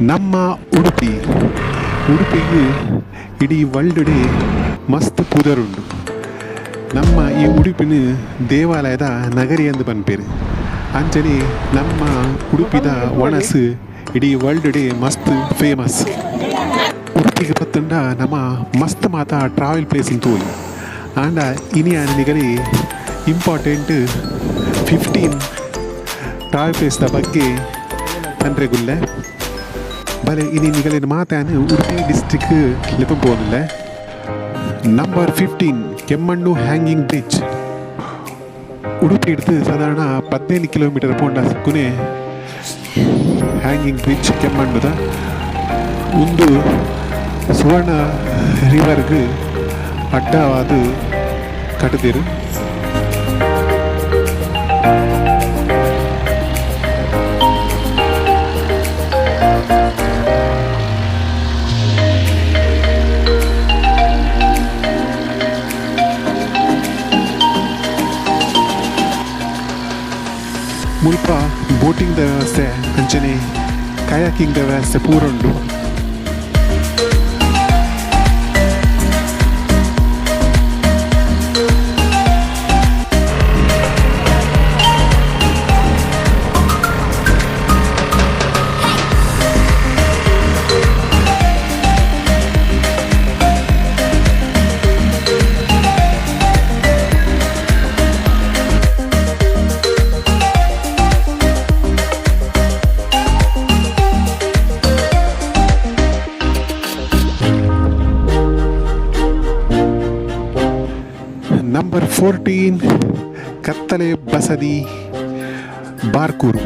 ನಮ್ಮ ಉಡುಪಿಗೆ ಇಡೀ ವರ್ಲ್ಡ್ ಡೇ ಮಸ್ತ್ ಪುದರುಂಡು. ನಮ್ಮ ಈ ಉಡುಪಿನ ದೇವಾಲಯದ ನಗರಿ ಎಂದು ಪನ್ಪೇರು. ಅಂಚನೆ ನಮ್ಮ ಉಡುಪಿದ ವನಸ್ ಇಡೀ ವರ್ಲ್ಡ್ ಡೇ ಮಸ್ತ್ ಫೇಮಸ್. ಉಡುಪಿಗೆ ಪತ್ತಂಡ ನಮ್ಮ ಮಸ್ತ್ ಮಾತ ಟ್ರಾವೆಲ್ ಪ್ಲೇಸ್ ತೋಲಿ ಆಂಡ ಇನಿ ನಿಗಲಿ ಇಂಪಾರ್ಟೆಂಟ್ 15 ಟ್ರಾವೆಲ್ ಪ್ಲೇಸ್ದ ಬಗ್ಗೆ ತಂಡ್ರೆಗುಲ್ಲೆ ಬಲೆ ಇನಿ ನಿಗಲಿನ ಮಾತಾನು ಉಡುಪಿ ಡಿಸ್ಟ್ರಿಕ್ಟ್ ಲೆപ്പം പോകുന്നില്ല. ನಂಬರ್ 15 ಕೆಮ್ಮಣ್ಣು ಹ್ಯಾಂಗಿಂಗ್ ಬ್ರಿಡ್ಜ್. ಉಡುಪಿ ಹಿಡಿದು ಸಾಧಾರಣ 15 ಕಿಲೋಮೀಟರ್ ಪೋಂಡ ಸಿಕ್ಕುನೆ ಹ್ಯಾಂಗಿಂಗ್ ಬ್ರಿಡ್ಜ್ ಕೆಮ್ಮಣ್ಣುದ ಒಂದು ಸುವರ್ಣ ರಿವರ್ಗೆ ಅಡ್ಡವಾದ ಕಟ್ಟದಿರು. ಮುಲ್ಪ ಬೋಟಿಂಗ್ದ ವ್ಯವಸ್ಥೆ ಅಂಚನೆ ಕಯಾಕಿಂಗ್ದ ವ್ಯವಸ್ಥೆ ಪೂರ ಉಂಟು. ನಂಬರ್ 14 ಕತ್ತಲೆ ಬಸದಿ ಬಾರ್ಕೂರು.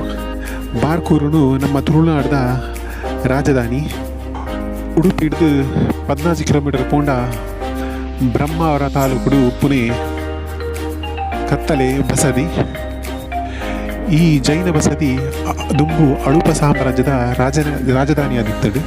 ಬಾರ್ಕೂರು ನಮ್ಮ ತುಳುನಾಡದ ರಾಜಧಾನಿ. ಉಡುಪಿ ಹಿಡಿದು 14 ಕಿಲೋಮೀಟರ್ ಪೋಂಡ ಬ್ರಹ್ಮಾವರ ತಾಲೂಕು ಪುಣೆ ಕತ್ತಲೆ ಬಸದಿ. ಈ ಜೈನ ಬಸದಿ ದುಂಬು ಅಳುಪ ಸಾಮ್ರಾಜ್ಯದ ರಾಜಧಾನಿಯಾಗಿತ್ತದು.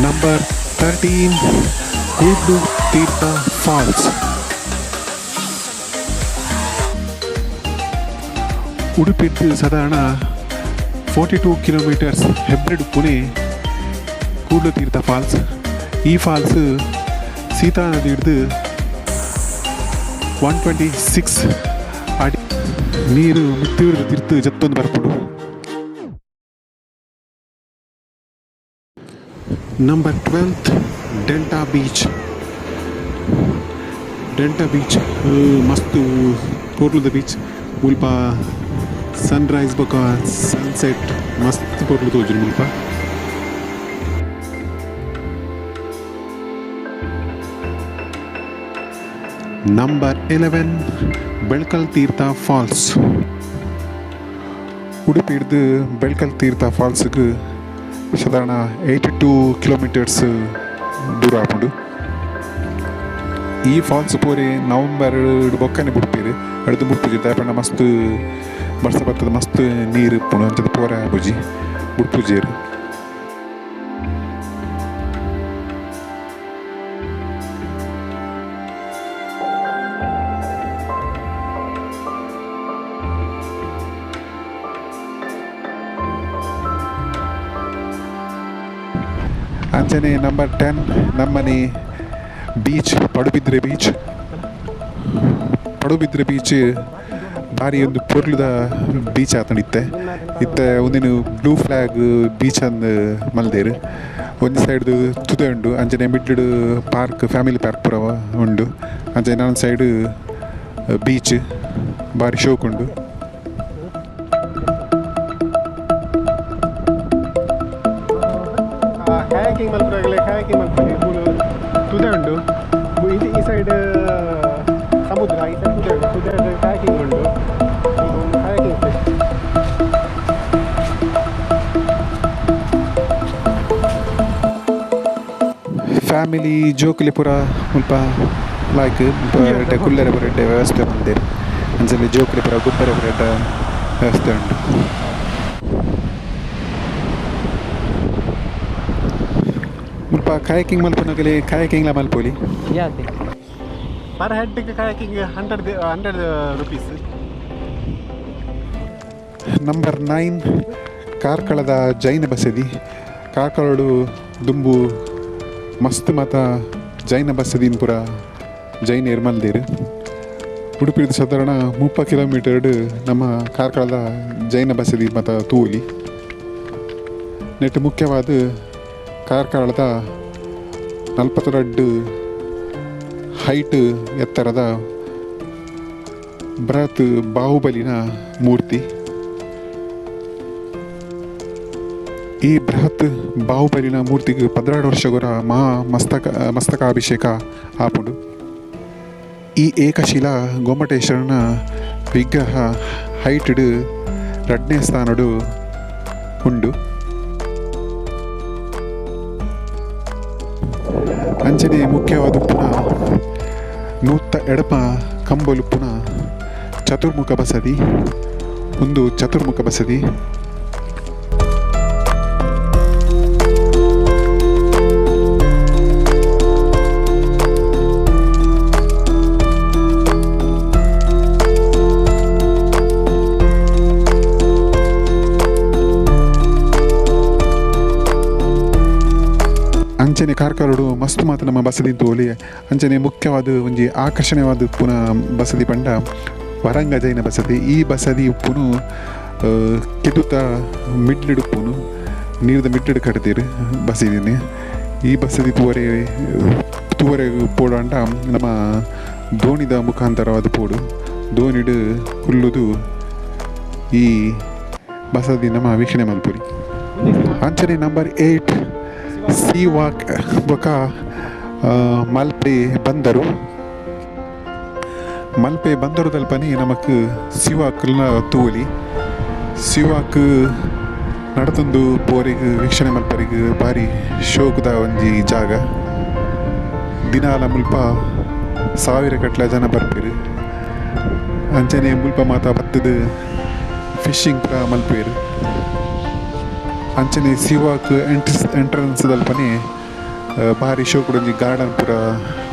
Number 13 Udupi Theertha falls. ಉಡುಪಿ ಸಾಧಾರಣ 42 ಕಿಲೋಮೀಟರ್ಸ್ ಹೆಬ್ರಿಡ್ ಪುಣೆ ಕೂಡ್ಲು ತೀರ್ಥ ಫಾಲ್ಸ್. ಈ ಫಾಲ್ಸ್ ಸೀತಾ ನದಿ ಹಿಡಿದು 126 ಅಡಿ ನೀರು ಮಿತ್ತಿರದ ತೀರ್ಥ ಜತ್ತೊಂದು ಬರ್ಪಡು. Number 12 Delta beach. Delta beach ಮಸ್ತ್ ಪೋರ್ಲುದ ಬೀಚ್. ಮುಲ್ಪ ಸನ್ರೈಸ್ ಬೊಕ ಸನ್ಸೆಟ್ ಮಸ್ತ್ ಪೋರ್ಲು ತೋಜುರು ಮುಲ್ಪ. Number 11 Belkal Theertha falls. ಉಡುಪಿ ಹಿಡಿದು ಬೆಳ್ಕಲ್ ತೀರ್ಥ ಫಾಲ್ಸ್ಗೆ ಸಾಧಾರಣ 82 ಕಿಲೋಮೀಟರ್ಸ್ ದೂರ ಆಪುಂಡು. ಈ ಫಾಲ್ಸ್ ಪೋರೆ ನವಂಬರ್ ಬೊಕ್ಕನೆ ಬಿಡ್ಪೇರು ಅಡ್ದು ಮುಟ್ಪುಜಿ ದಾಯಪಂಡ ಮಸ್ತ್ ಬರ್ಸ ಬರ್ತದ ಮಸ್ತ್ ನೀರು ಇಪ್ಪುಂಡು ಅಂಚದ ಪೋರ ಬುಜಿ ಬಿಡ್ಪುಜೇರು. ಅಂಚನೆ ನಂಬರ್ 10 ನಮ್ಮನೆ beach Padubidri beach. Padubidri beach ಭಾರಿ ಒಂದು ಪೊರ್ಲುದ ಬೀಚ್ ಆತಂಡಿತ್ತೆ. ಇತ್ತೆ ಒಂದಿನ ಬ್ಲೂ ಫ್ಲಾಗ್ ಬೀಚ್ ಅಂದು ಮಲ್ದೇರು. ಒಂದು ಸೈಡ್ದು ತುದೆ ಉಂಡು ಅಂಚನೆ ಮಿಡ್ಲು ಪಾರ್ಕ್ ಫ್ಯಾಮಿಲಿ ಪಾರ್ಕ್ ಪೂರ ಉಂಡು. ಅಂಚನೆ ಇನ್ನೊಂದು ಸೈಡ್ ಬೀಚ್ ಭಾರಿ ಶೋಕ್ ಉಂಡು. ಹ್ಯಾಕಿಂಗ್ ಮಲ್ಪದಾಗಲೇ ಹ್ಯಾಕಿಂಗ್ ಮಲ್ಪದೆ ತುದೆ ಉಂಡು. ಈ ಸೈಡ್ ಸಮುದ್ರ, ಈ ಸೈಡ್ ತುದೆ ಉಂಡು. ತುದೆ ಹ್ಯಾಕಿಂಗ್ ಉಂಡು. Hacking place. ಫ್ಯಾಮಿಲಿ ಜೋಕುಲಿ ಪೂರ ಮುಲ್ಪ ಲಾಯ್ಕ್ ಕುಲ್ಲೆರೆ ಪೂರ ಎಡ್ಡೆ ವ್ಯವಸ್ಥೆ ಮಲ್ದೆರ್ ಅಂಚನೆ ಜೋಕುಲಿ ಪೂರ ಗುಪ್ಪರೆ ಪೂರ ಎಡ್ಡ ವ್ಯವಸ್ಥೆ ಉಂಟು. ಮುಲ್ಪ ಕಾಯಕಿಂಗ್ ಮಲ್ಪುನಗಲಿ ಕಾಯಕಿಂಗ್ಲ ಮಲ್ಪೊಲಿ ಪರ್ ಹೆಡ್ಗೆ ಕಾಯಕಿಂಗ್ 100 ರೂಪೀಸ್. ನಂಬರ್ 9 ಕಾರ್ಕಳದ ಜೈನ ಬಸದಿ. ಕಾರ್ಕಳಡು ದುಂಬು ಮಸ್ತ್ ಮಾತ ಜೈನ ಬಸದಿನ ಪೂರ ಜೈನ ಇರ್ಮಲ್ದೇರು. ಉಡುಪಿದ ಸಾಧಾರಣ 30 ಕಿಲೋಮೀಟರ್ ನಮ್ಮ ಕಾರ್ಕಳದ ಜೈನ ಬಸದಿ ಮತ್ತು ತೂಲಿ ನೆಟ್ಟು ಮುಖ್ಯವಾದ ಕಾರ್ಕಳದ 42 ಹೈಟ್ ಎತ್ತರದ ಬೃಹತ್ ಬಾಹುಬಲಿನ ಮೂರ್ತಿ. ಈ ಬೃಹತ್ ಬಾಹುಬಲಿನ ಮೂರ್ತಿಗೆ 12 ವರ್ಷಗೊರ ಮಸ್ತಕಾಭಿಷೇಕ ಆಪುಂಡು. ಈ ಏಕಶಿಲಾ ಗೊಮ್ಮಟೇಶ್ವರನ ವಿಗ್ರಹ ಹೈಟ್ಡ್ 2ನೇ ಸ್ಥಾನಡು ಉಂಡು. ಅಂಚನೆ ಮುಖ್ಯವಾದ ಪುನಃ ನೂತ್ತ ಎಡಪ ಕಂಬಲು ಪುನಃ ಚತುರ್ಮುಖ ಬಸದಿ. ಒಂದು ಚತುರ್ಮುಖ ಬಸದಿ. ಅಂಚನೆ ಕಾರ್ಕಳಡು ಮಸ್ತ್ ಮಾತು ನಮ್ಮ ಬಸದಿ ತೋಲಿ. ಅಂಚನೆ ಮುಖ್ಯವಾದ ಒಂಜಿ ಆಕರ್ಷಣೀಯವಾದ ಪುನಃ ಬಸದಿ ಪಂಡ ವರಂಗ ಜೈನ ಬಸದಿ. ಈ ಬಸದಿ ಉಪ್ಪುನು ಕೆದುತ ಮಿಡ್ಲಿಡು ಉಪ್ಪುನು ನೀರದ ಮಿಡ್ಲಿಡು ಕಟ್ತೀರು ಬಸದಿನೇ. ಈ ಬಸದಿ ತೂವರೆ ಪೋಡಂಡ ನಮ್ಮ ದೋಣಿದ ಮುಖಾಂತರವಾದ ಪೋಡು ದೋಣಿಡು ಕುಲ್ಲುದು ಈ ಬಸದಿ ನಮ್ಮ ವೀಕ್ಷಣೆ ಮಲ್ಪುರಿ. ಅಂಚನೆ ನಂಬರ್ 8 ಸಿ ವಾಕ್ ಬೊಕ ಮಲ್ಪೆ ಬಂದರು. ಮಲ್ಪೆ ಬಂದರು ತಲ್ಪನೆ ನಮಕ್ ಸಿವಾಕ್ನ ತೂಲಿ. ಸಿವಾಕ್ ನಡತೊಂದು ಪೋರಿಗೆ ವೀಕ್ಷಣೆ ಮಲ್ಪರಿಗೆ ಭಾರಿ ಶೋಕದ ಒಂಜಿ ಜಾಗ. ದಿನಾಲ ಮುಲ್ಪ 1000 ಗಟ್ಟಲೆ ಜನ ಬರ್ಪೇರು. ಅಂಚನೆ ಮುಲ್ಪ ಮಾತ ಬತ್ತದ ಫಿಶಿಂಗ್ ಪೂರ ಮಲ್ಪೇರು. ಅಂಚನೆ ಸಿವಾಕ್ ಎಂಟ್ರೆನ್ಸ್ ದಲ್ಪನೆ ಭಾರಿ ಶೋಕುಡೊಂಜಿ ಗಾರ್ಡನ್ ಪೂರ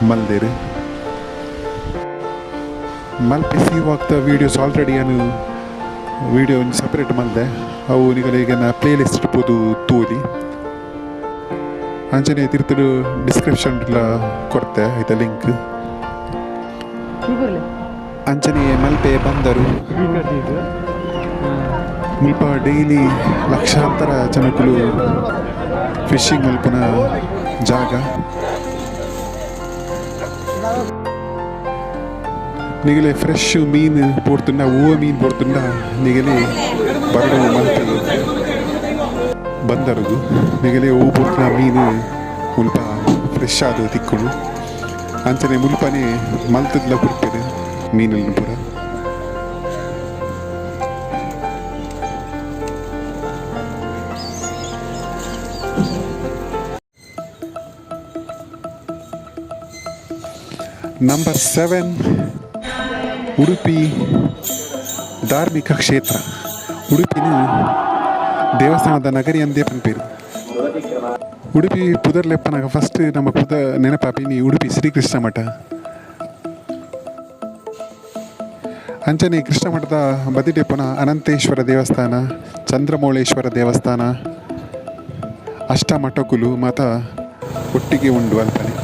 ಮಲ್ದೇರು. ಮಲ್ಪೆ ಸಿವಾಕ್ದ ವೀಡಿಯೋಸ್ ಆಲ್ರೆಡಿ ನಾನು ವೀಡಿಯೋ ಒಂದು ಸಪ್ರೇಟ್ ಮಲ್ದೆ. ಅವು ನಿಮಗೆ ಪ್ಲೇ ಲಿಸ್ಟ್ ಇಡ್ಬೋದು ತೂಲಿ. ಅಂಚನೆ ತಿರ್ತಡು ಡಿಸ್ಕ್ರಿಪ್ಷನ್ ಕೊಡ್ತೆ ಆಯ್ತಾ ಲಿಂಕ್. ಅಂಚನೆ ಮಲ್ಪೆ ಬಂದರು ಮುಲ್ಪ ಡೈಲಿ ಲಕ್ಷಾಂತರ ಜನಕ್ಕೂ ಫಿಶಿಂಗ್ ಮಲ್ಪನ ಜಾಗ. ನಿಗಲೆ ಫ್ರೆಶ್ ಮೀನು ಪೋಡ್ತುಂಡ ಹೂವು ಮೀನು ಪೋಡ್ತುಂಡ ನಿಗಲೆ ಬರಡು ಮಲ್ಪೆ ಬಂದರದು ನಿಗಲೆ ಹೂ ಪೋಡ್ತುಂಡ ಮೀನು ಮುಲ್ಪ ಫ್ರೆಶ್ ಆದ ತಿಕ್ಕುಡು. ಅಂಚನೆ ಮುಲ್ಪನೆ ಮಲ್ತದ್ಲ ಕೊಡ್ತೇನೆ ಮೀನಲ್ಲಿ ಪೂರ. ನಂಬರ್ 7 ಉಡುಪಿ ಧಾರ್ಮಿಕ ಕ್ಷೇತ್ರ. ಉಡುಪಿನ ದೇವಸ್ಥಾನದ ನಗರಿ ಅಂದೇ ಪನ್ಪೇರು. ಉಡುಪಿ ಪುದರ್ಲೆಪ್ಪನಾಗ ಫಸ್ಟ್ ನಮ್ಮ ನೆನಪಾಪಿನಿ ಉಡುಪಿ ಶ್ರೀಕೃಷ್ಣ ಮಠ. ಅಂಚನೆ ಕೃಷ್ಣ ಮಠದ ಬದಿಟೆಪ್ಪನ ಅನಂತೇಶ್ವರ ದೇವಸ್ಥಾನ, ಚಂದ್ರಮೌಳೇಶ್ವರ ದೇವಸ್ಥಾನ, ಅಷ್ಟಮಠಕುಲು ಮಾತ ಒಟ್ಟಿಗೆ ಉಂಡು ಅಲ್ಪನೆ.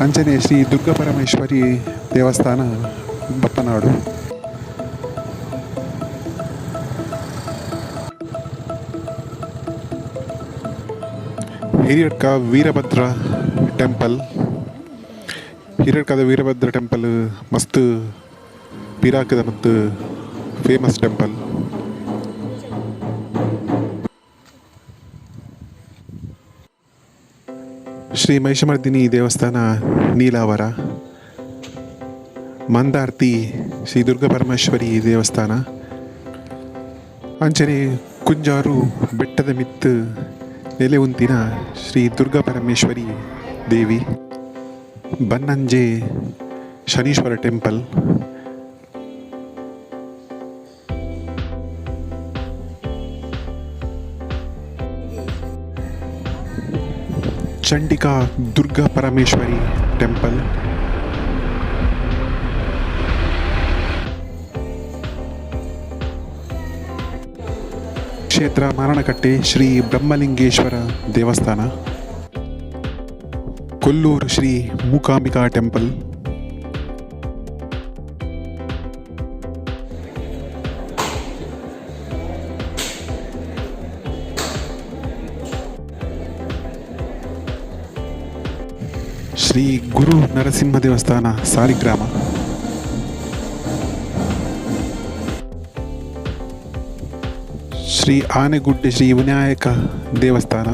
ಅಂಚನೆ ಶ್ರೀ ದುರ್ಗಾಪರಮೇಶ್ವರಿ ದೇವಸ್ಥಾನ ಬಪ್ಪನಾಡು. ಹಿರಿಯಡ್ಕ ವೀರಭದ್ರ ಟೆಂಪಲ್. ಹಿರಿಯಡ್ಕದ ವೀರಭದ್ರ ಟೆಂಪಲ್ ಮಸ್ತ್ ಪಿರಾಕದ ಮತ್ತು ಫೇಮಸ್ ಟೆಂಪಲ್. ಶ್ರೀ ಮಹಿಷಮರ್ದಿನಿ ದೇವಸ್ಥಾನ ನೀಲಾವರ. ಮಂದಾರ್ತಿ ಶ್ರೀ ದುರ್ಗಾಪರಮೇಶ್ವರಿ ದೇವಸ್ಥಾನ. ಅಂಚನೆ ಕುಂಜಾರು ಬೆಟ್ಟದ ಮಿತ್ತು ನೆಲೆ ಉಂತಿನ ಶ್ರೀ ದುರ್ಗಾಪರಮೇಶ್ವರಿ ದೇವಿ, ಬನ್ನಂಜೆ ಶನೀಶ್ವರ ಟೆಂಪಲ್, ಚಂಡಿಕಾ ದುರ್ಗಾ ಪರಮೇಶ್ವರಿ ಟೆಂಪಲ್, ಕ್ಷೇತ್ರ ಮಾರಣಕಟ್ಟೆ ಶ್ರೀ ಬ್ರಹ್ಮಲಿಂಗೇಶ್ವರ ದೇವಸ್ಥಾನ, ಕೊಲ್ಲೂರು ಶ್ರೀ ಮೂಕಾಂಬಿಕಾ ಟೆಂಪಲ್, ಶ್ರೀ ಗುರು ನರಸಿಂಹ ದೇವಸ್ಥಾನ ಸಾಲಿಗ್ರಾಮ, ಶ್ರೀ ಆನೆಗುಡ್ಡೆ ಶ್ರೀ ವಿನಾಯಕ ದೇವಸ್ಥಾನ,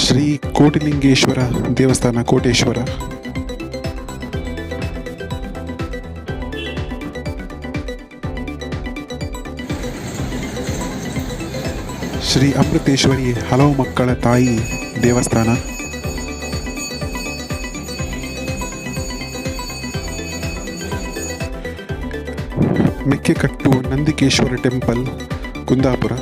ಶ್ರೀ ಕೋಟಿಲಿಂಗೇಶ್ವರ ದೇವಸ್ಥಾನ ಕೋಟೇಶ್ವರ, ಶ್ರೀ ಅಮೃತೇಶ್ವರಿ ಹಲವು ಮಕ್ಕಳ ತಾಯಿ ದೇವಸ್ಥಾನ, ಮೆಕ್ಕೆಕಟ್ಟು ನಂದಿಕೇಶ್ವರ ಟೆಂಪಲ್ ಕುಂದಾಪುರ,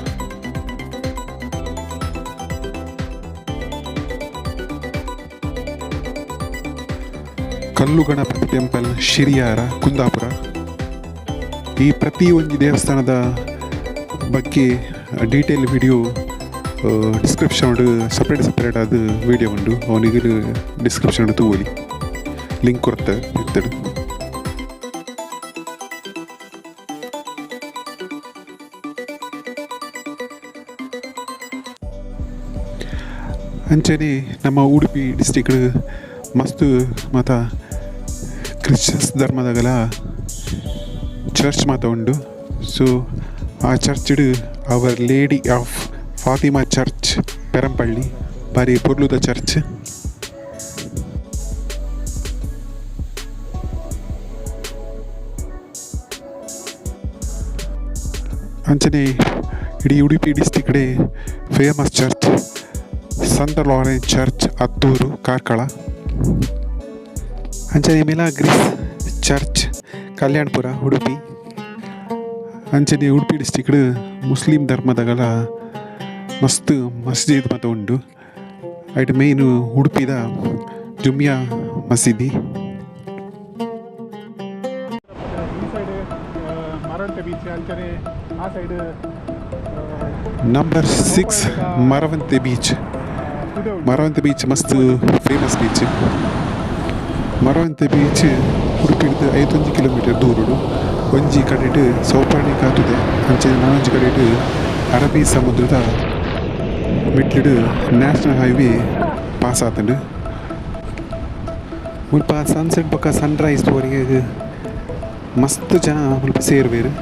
ಕಲ್ಲು ಗಣಪತಿ ಟೆಂಪಲ್ ಶಿರಿಯಾರ ಕುಂದಾಪುರ. ಈ ಪ್ರತಿಯೊಂದು ದೇವಸ್ಥಾನದ ಬಗ್ಗೆ ಡೀಟೇಲ್ ವಿಡಿಯೋ ಡಿಸ್ಕ್ರಿಪ್ಷನ್ ಸಪ್ರೇಟ್ ಆದ ವಿಡಿಯೋ ಉಂಡು, ಅವನಿಗೆ ಡಿಸ್ಕ್ರಿಪ್ಷನ್ ತಗೋಲಿ, ಲಿಂಕ್ ಕೊಡ್ತಾರೆ ಇರ್ತದೆ. ಅಂಚನೆ ನಮ್ಮ ಉಡುಪಿ ಡಿಸ್ಟಿಕ್ ಮಸ್ತ್ ಮತ್ತು ಕ್ರಿಶ್ಚಿಯನ್ಸ್ ಧರ್ಮದಾಗಲ ಚರ್ಚ್ ಮಾತ ಉಂಡು. ಸೊ ಆ church Our Lady of Fatima church Perampalli ಬಾರಿ ಪೊರ್ಲುದ ಚರ್ಚ್. ಅಂಚನೆ ಇಡೀ ಉಡುಪಿ ಡಿಸ್ಟಿಕ್ಡೆ ಫೇಮಸ್ ಚರ್ಚ್ ಸಂತ ಲಾರೆನ್ಸ್ ಚರ್ಚ್ ಅತ್ತೂರು ಕಾರ್ಕಳ. ಅಂಚನೆ ಮಿಲಾಗ್ರಿಸ್ ಚರ್ಚ್ ಕಲ್ಯಾಣಪುರ ಉಡುಪಿ. ಅಂಚನೆ ಉಡುಪಿ ಡಿಸ್ಟಿಕ್ಡ್ ಮುಸ್ಲಿಂ ಧರ್ಮದಗಳ ಮಸ್ತ್ ಮಸ್ಜಿದ್ ಮತ್ತು ಉಂಡು. ಐಟ್ ಮೇಯ್ನು ಉಡುಪಿದ ಜುಮ್ಯಾ ಮಸೀದಿ. ಈ ಸೈಡ್ ಮರವಂತೆ ಬೀಚ್, ಅಂಚನೆ ಆ side number 6 Maravanthe beach. Maravanthe beach ಮಸ್ತ್ ಫೇಮಸ್ ಬೀಚ್. ಮರವಂತೆ ಬೀಚ್ ಉಡುಪಿಡ್ದು 5 ಕಿಲೋಮೀಟರ್ ದೂರಡು. ಒಂಜಿ ಕಡೆಟ್ ಸೌಪರ್ಣಿ ಕಾತುದೆ, ಅಂಚನೆ ನಾನೊಂಜಿ ಕಡೆಟ್ ಅರಬ್ಬಿ ಸಮುದ್ರದ ಮಿಡ್ಲಿಡ್ ನ್ಯಾಷನಲ್ ಹೈವೇ ಪಾಸ್ ಆತಂಡು. ಮುಲ್ಪ ಸನ್ಸೆಟ್ ಪಕ್ಕ ಸನ್ರೈಸ್ ತೋರಿಗೆ ಮಸ್ತ್ ಜನ ಮುಲ್ಪ ಸೇರ್ವೇರು.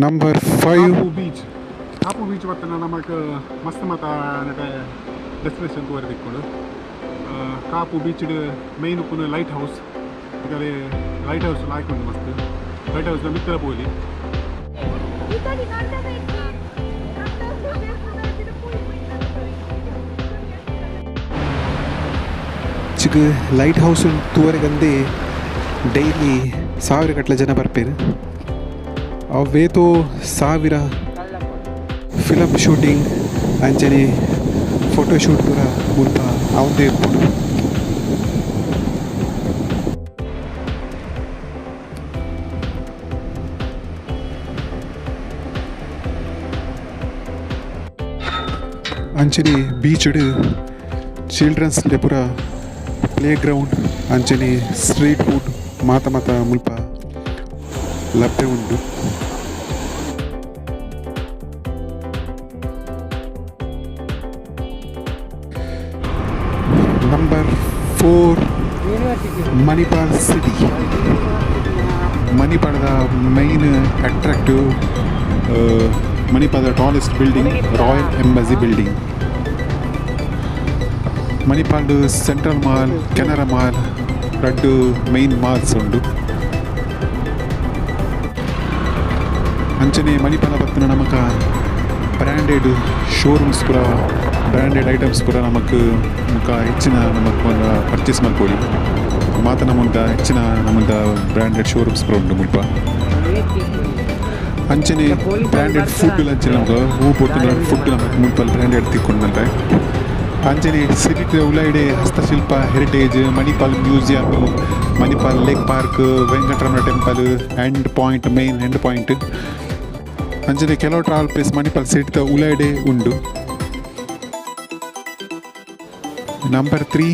ನಂಬರ್ 5 ಕಾಪು ಬೀಚ್ ಬರ್ತನ ನಮಗೆ ಮಸ್ತ್ ಮತ ಡೆಸ್ಟಿನೇಷನ್ ತೋರಿದಿಕ್ಕೊಂಡು. ಕಾಪು ಬೀಚ್ ಮೈನ್ ಉಪ್ಪು ಲೈಟ್ ಹೌಸ್, ಇದೇ ಲೈಟ್ ಹೌಸ್ ಹಾಕೊಂಡು ಮಸ್ತ್ ಲೈಟ್ ಹೌಸ್ ಮಿತ್ರ ಬೋಲಿ. ಚಿಕ್ಕ ಲೈಟ್ ಹೌಸ್ ತೂವರೆಗಂದೇ ಡೈಲಿ 1000 ಗಟ್ಟಲೆ ಜನ ಬರ್ಪೇರು. ಅವೇತೋ 1000 ಫಿಲಮ್ ಶೂಟಿಂಗ್ ಅಂಚನೆ ಫೋಟೋಶೂಟ್ ಪೂರ ಮುಲ್ಪ ಅವಂದೇ ಇರ್ಬೋದು. ಅಂಚನೆ ಬೀಚ್ಡ್ ಚಿಲ್ಡ್ರನ್ಸ್ ಪೂರ ಪ್ಲೇ ಗ್ರೌಂಡ್ ಅಂಚನೆ ಸ್ಟ್ರೀಟ್ ಫುಡ್ ಮಾತ ಮುಲ್ಪ ಲಭ್ಯ ಉಂಟು. Number 4 Manipal city. ಮಣಿಪಾಲದ ಮೈನ್ ಅಟ್ರಾಕ್ಟಿವ್ ಮಣಿಪಾಲದ tallest building royal embassy building. ಮಣಿಪಾಲ್ದು ಸೆಂಟ್ರಲ್ ಮಾಲ್, ಕೆನರಾ ಮಾಲ್ ಎರಡು ಮೈನ್ ಮಾಲ್ಸ್ ಉಂಡು. ಅಂಚನೆ ಮಣಿಪಾಲ ಬತ್ತಿನ ನಮಕ ಬ್ರ್ಯಾಂಡೆಡ್ ಶೋರೂಮ್ಸ್ ಪೂರ ಬ್ರ್ಯಾಂಡೆಡ್ ಐಟಮ್ಸ್ ಪೂರ ನಮಕ್ ಹೆಚ್ಚಿನ ನಮಕ್ ಪರ್ಚೇಸ್ ಮಾಡ್ಕೊಳ್ಳಿ ಮಾತ ನಮ್ಮಂತ ಹೆಚ್ಚಿನ ನಮ್ಮಂತ ಬ್ರ್ಯಾಂಡೆಡ್ ಶೋರೂಮ್ಸ್ ಪೂರ ಉಂಟು ಮುಲ್ಪ. ಅಂಚನೆ ಬ್ರ್ಯಾಂಡೆಡ್ ಫುಡ್ ಅಂಚನೆ ನಮ್ಗೆ ಹೂ ಪೋತಿನ ಫುಡ್ ನಮಗೆ ಮುಲ್ಪಲ್ಲಿ ಬ್ರ್ಯಾಂಡೆಡ್ ತಿಕ್ಕೊಂಡ್ರೆ. ಅಂಚನೆ ಸಿಟಿ ಉಳ್ಳಾಡೆ Hastashilpa heritage, Manipal museum, Manipal lake park, Venkataramana temple, main end point. ಅಂಚನೆ ಕೆಲವು ಟ್ರಾವೆಲ್ ಪ್ಲೇಸ್ ಮಣಿಪಾಲ್ ಸಿಟಿ ಉಳ್ಳಾಡೆ ಉಂಡು. Number 3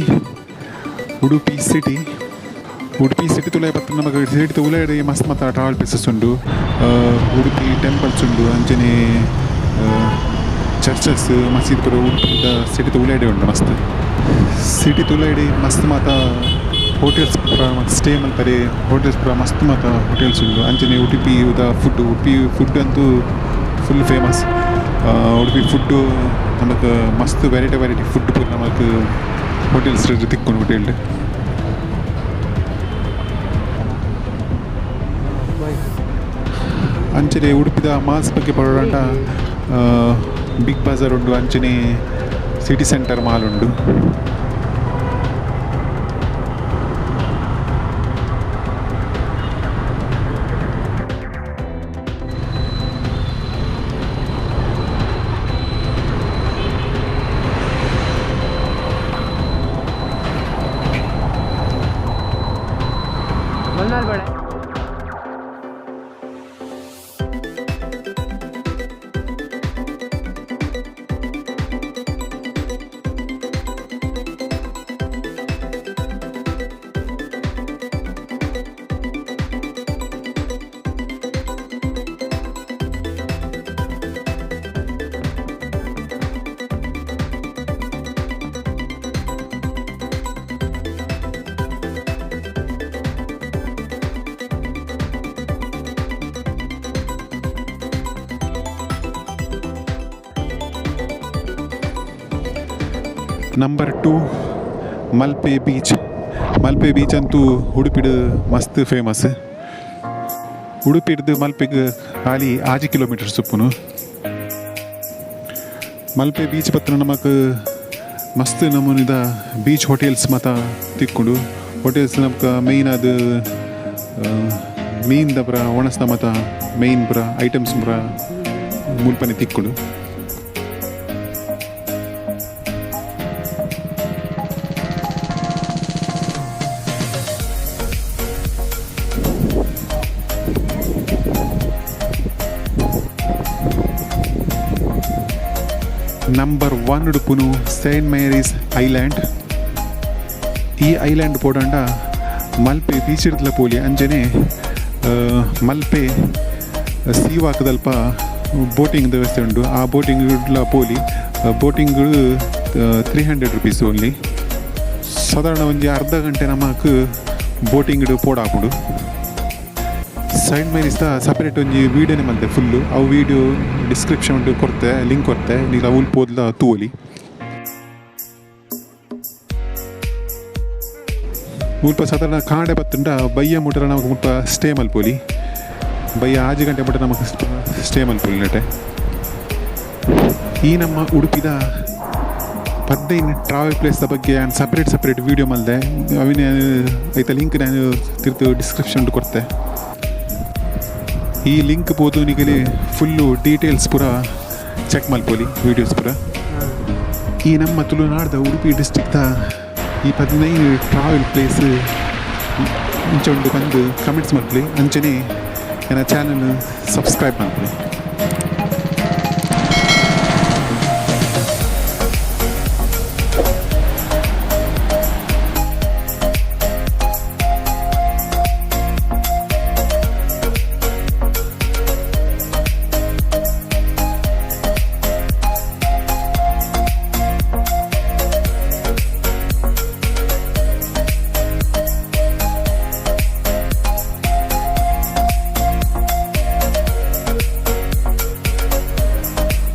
Udupi city. Udupi city ತುಲೆ ಬತ್ತ ನಮಗೆ ಸಿಟಿ ಉಳ್ಳಾಡೆ ಮಸ್ತ್ ಟ್ರಾವೆಲ್ ಪ್ಲೇಸಸ್ ಉಂಡು. ಉಡುಪಿ ಟೆಂಪಲ್ಸ್ ಉಂಡು, ಅಂಚನೆ ಚರ್ಚಸ್ ಮಸೀದ್ ಪೂರ ಉಡುಪಿದ ಸಿಟಿ ಉಳ್ಳಾಡೆ ಉಂಡು ಮಸ್ತ್. ಸಿಟಿ ತುಳ್ಳಾಡೆ ಮಸ್ತ್ ಹೋಟೆಲ್ಸ್ ಪೂರ ಸ್ಟೇ ಮಲ್ಪರೆ ಹೋಟೆಲ್ಸ್ ಪೂರ ಮಸ್ತ್ ಹೋಟೆಲ್ಸ್ ಉಂಡು. ಅಂಚನೆ ಉಡುಪಿದ ಉಡುಪಿ ಫುಡ್ ಅಂತೂ ಫುಲ್ ಫೇಮಸ್. ಉಡುಪಿ ಫುಡ್ಡು ನಮಗೆ ಮಸ್ತ್ ವೆರೈಟಿ ಫುಡ್ ಪೂರ ನಮಗೆ ಹೋಟೆಲ್ಸ್ ತಿಕ್ಕೊಂಡು ಹೋಟೆಲ್. ಅಂಚನೆ ಉಡುಪಿದ ಮಾಲ್ಸ್ ಬಗ್ಗೆ ಬರೋಣ. ಬಿಗ್ ಬಜಾರ್ ಉಂಡು, ಅಂಚನೆ ಸಿಟಿ ಸೆಂಟರ್ ಮಾಲ್ ಉಂಡು. Number 2 Malpe beach. Malpe beach ಅಂತೂ ಉಡುಪಿಡು ಮಸ್ತ್ ಫೇಮಸ್. ಉಡುಪಿಡ್ದು ಮಲ್ಪೆಗೆ ಖಾಲಿ 6 ಕಿಲೋಮೀಟರ್ ಸುಪ್ಪುನು. ಮಲ್ಪೆ ಬೀಚ್ ಪತ್ರ ನಮಕ್ ಮಸ್ತ್ ನಮೂನಿದ ಬೀಚ್ ಹೋಟೆಲ್ಸ್ ತಿಕ್ಕೊಂಡು ಹೋಟೆಲ್ಸ್ ನಮ್ಗೆ ಮೇಯ್ನ್ ಅದು ಮೀನ್ದ ಪುರ ಒಣಸ್ದ ಮೇಯ್ನ್ ಪುರ ಐಟಮ್ಸ್ ಪುರ ಮುಲ್ಪನೆ ತಿಕ್ಕೊಂಡು. ನಂಬರ್ 1 ಉಡುಪುನು ಸೇಂಟ್ ಮೇರೀಸ್ ಐಲ್ಯಾಂಡ್. ಈ ಐಲ್ಯಾಂಡ್ ಪೋಡಂಡ ಮಲ್ಪೆ ಬೀಚ್ ಇರ್ತಲ ಪೋಲಿ ಅಂಜನೆ ಮಲ್ಪೆ ಸೀವಾಕದಲ್ಪ ಬೋಟಿಂಗ್ ವ್ಯವಸ್ಥೆ ಉಂಟು. ಆ ಬೋಟಿಂಗ್ ಪೋಲಿ ಬೋಟಿಂಗ್ಗಳು 300 rupees ಓನ್ಲಿ. ಸಾಧಾರಣ ಒಂದು ಅರ್ಧ ಗಂಟೆ ನಮಕ್ ಬೋಟಿಂಗ್ ಪೋಡಾಪುಡು. ಸೈಂಟ್ ಮೇರೀಸ್ದ ಸಪ್ರೇಟ್ ಒಂದು ವೀಡಿಯೋನೇ ಮಲ್ತೆ ಫುಲ್ಲು. ಅವು ವೀಡಿಯೋ ಡಿಸ್ಕ್ರಿಪ್ಷನ್ ಕೊಡ್ತೆ, ಲಿಂಕ್ ಕೊಡ್ತೆ, ನೀವು ಅವಳು ಪೋದ್ಲ ತೂಲಿ. ಮುಲ್ಪ ಸಾಧಾರಣ ಕಾಂಡೆ ಬತ್ತುಂಡ ಬಯ್ಯ ಮುಟ್ಟ ನಮಗೆ ಮುಲ್ಪ ಸ್ಟೇ ಮಲ್ಪೋಲಿ. ಬಯ್ಯ 6 ಗಂಟೆ ಮುಟ್ಟ ನಮಗೆ ಸ್ಟೇ ಮಲ್ಪೋಲಿ ನಟೆ. ಈ ನಮ್ಮ ಉಡುಪಿದ 15 ಟ್ರಾವೆಲ್ ಪ್ಲೇಸ್ದ ಬಗ್ಗೆ ನಾನು ಸಪ್ರೇಟ್ ವೀಡಿಯೋ ಮಲ್ದೆ. ಅವಿನ ಐತ ಲಿಂಕ್ ನಾನು ತಿರ್ತು ಡಿಸ್ಕ್ರಿಪ್ಷನ್ ಕೊಡ್ತೆ. ಈ ಲಿಂಕ್ ಬೋದು ನಿಗಲಿ ಫುಲ್ಲು ಡೀಟೇಲ್ಸ್ ಪೂರ ಚೆಕ್ ಮಲ್ಪೋಲಿ ವೀಡಿಯೋಸ್ ಪೂರ. ಈ ನಮ್ಮ ತುಳುನಾಡ್ದ ಉಡುಪಿ ಡಿಸ್ಟ್ರಿಕ್ಟ್ದ ಈ 15 ಟ್ರಾವೆಲ್ ಪ್ಲೇಸ್ ಇಂಚೊಂಡು ಬಂದು ಕಮೆಂಟ್ಸ್ ಮಲ್ಪಲಿ. ಅಂಚನೆ ನನ್ನ ಚಾನಲ್ ಸಬ್ಸ್ಕ್ರೈಬ್ ಮಾಡ್ಕೊಳ್ಳಿ.